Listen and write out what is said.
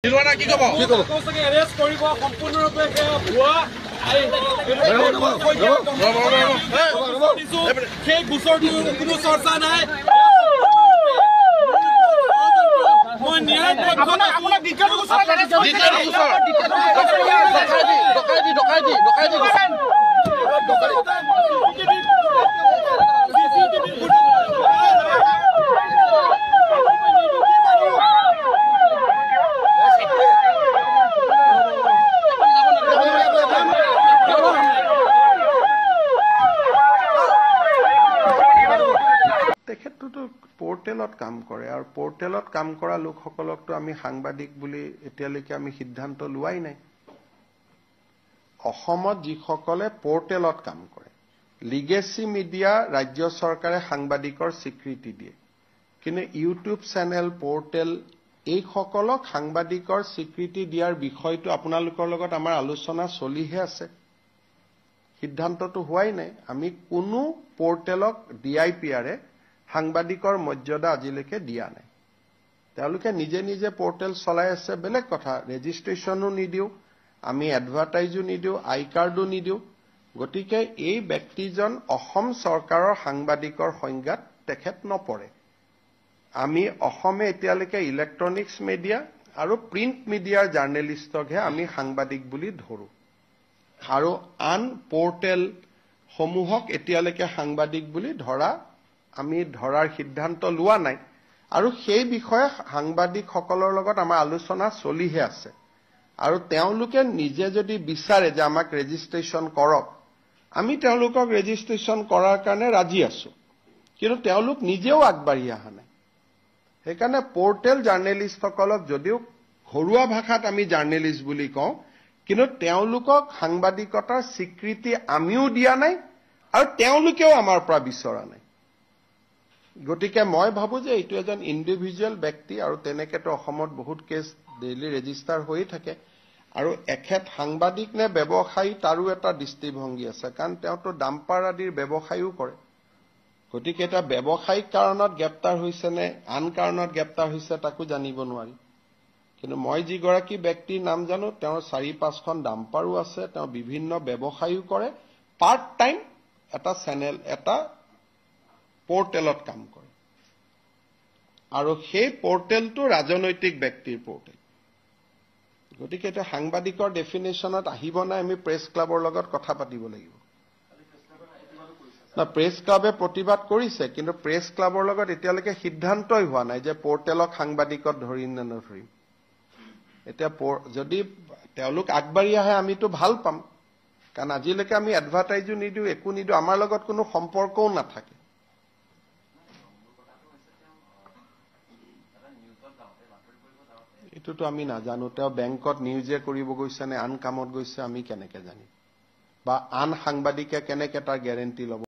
কি ক'ব এৰেষ্ট কৰিব সম্পূৰ্ণৰূপে ভুৱা সেই গোচৰটো কোনো চৰ্চা নাই পোৰ্টেলত কাম কৰে আৰু পোৰ্টেলত কাম কৰা লোকসকলকতো আমি সাংবাদিক বুলি এতিয়ালৈকে আমি সিদ্ধান্ত লোৱাই নাই অসমত যিসকলে পোৰ্টেলত কাম কৰে লিগেসি মিডিয়া ৰাজ্য চৰকাৰে সাংবাদিকৰ স্বীকৃতি দিয়ে কিন্তু ইউটিউব চেনেল পোৰ্টেল এই সকলক সাংবাদিকৰ স্বীকৃতি দিয়াৰ বিষয়টো আপোনালোকৰ লগত আমাৰ আলোচনা চলিহে আছে সিদ্ধান্তটো হোৱাই নাই আমি কোনো পোৰ্টেলক ডিআইপিআৰে সাংবাদিকৰ মৰ্যাদা আজিলৈকে দিয়া নাই তেওঁলোকে নিজে নিজে পোৰ্টেল চলাই আছে বেলেগ কথা ৰেজিষ্ট্ৰেচনো নিদিও আমি এডভাৰটাইজো নিদিও আই কাৰ্ডো নিদিও গতিকে এই ব্যক্তিজন অসম চৰকাৰৰ সাংবাদিকৰ সংজ্ঞাত তেখেত নপৰে আমি অসমে এতিয়ালৈকে ইলেক্ট্ৰনিক্স মিডিয়া আৰু প্ৰিণ্ট মিডিয়াৰ জাৰ্নেলিষ্টকহে আমি সাংবাদিক বুলি ধৰো আৰু আন পোৰ্টেল সমূহক এতিয়ালৈকে সাংবাদিক বুলি আমি ধৰাৰ সিদ্ধান্ত লোৱা নাই আৰু সেই বিষয়ে সাংবাদিকসকলৰ লগত আমাৰ আলোচনা চলিহে আছে আৰু তেওঁলোকে নিজে যদি বিচাৰে যে আমাক ৰেজিষ্ট্ৰেচন কৰক আমি তেওঁলোকক ৰেজিষ্ট্ৰেচন কৰাৰ কাৰণে ৰাজি আছো কিন্তু তেওঁলোক নিজেও আগবাঢ়ি অহা নাই সেইকাৰণে পোৰ্টেল জাৰ্নেলিষ্টসকলক যদিও ঘৰুৱা ভাষাত আমি জাৰ্নেলিষ্ট বুলি কওঁ কিন্তু তেওঁলোকক সাংবাদিকতাৰ স্বীকৃতি আমিও দিয়া নাই আৰু তেওঁলোকেও আমাৰ পৰা বিচৰা নাই গতিকে মই ভাবো যে এইটো এজন ইন্ডিভিজুৱেল ব্যক্তি আৰু তেনেকেতো অসমত বহুত কেছ ডেইলি ৰেজিষ্টাৰ হৈ থাকে আৰু এখেত সাংবাদিক নে ব্যৱসায়ী তাৰো এটা দৃষ্টিভংগী আছে কাৰণ তেওঁতো ডাম্পাৰ আদিৰ ব্যৱসায়ও কৰে গতিকে এটা ব্যৱসায়িক কাৰণত গ্ৰেপ্তাৰ হৈছে নে আন কাৰণত গ্ৰেপ্তাৰ হৈছে তাকো জানিব নোৱাৰি কিন্তু মই যিগৰাকী ব্যক্তিৰ নাম জানো তেওঁৰ 4-5খন ডাম্পাৰো আছে তেওঁ বিভিন্ন ব্যৱসায়ও কৰে পাৰ্ট টাইম এটা চেনেল এটা পোৰ্টেলত কাম কৰে আৰু সেই পোৰ্টেলটো ৰাজনৈতিক ব্যক্তিৰ পোৰ্টেল গতিকে এটা সাংবাদিকৰ ডেফিনেশনত আহিব নাই আমি প্ৰেছ ক্লাবৰ লগত কথা পাতিব লাগিব না প্ৰেছ ক্লাবে প্ৰতিবাদ কৰিছে কিন্তু প্ৰেছ ক্লাবৰ লগত এতিয়ালৈকে সিদ্ধান্তই হোৱা নাই যে পোৰ্টেলক সাংবাদিকত ধৰিম নে নধৰিম এতিয়া যদি তেওঁলোক আগবাঢ়ি আহে আমিতো ভাল পাম কাৰণ আজিলৈকে আমি এডভাৰটাইজো নিদিও একো নিদিও আমাৰ লগত কোনো সম্পৰ্কও নাথাকে এটোতো আমি নাজানো তেওঁ বেংকত নিউজে কৰিব গৈছে নে আন কামত গৈছে আমি কেনেকে জানিম বা আন সাংবাদিকে কেনেকে তাৰ গ্যাৰান্টি ল'ব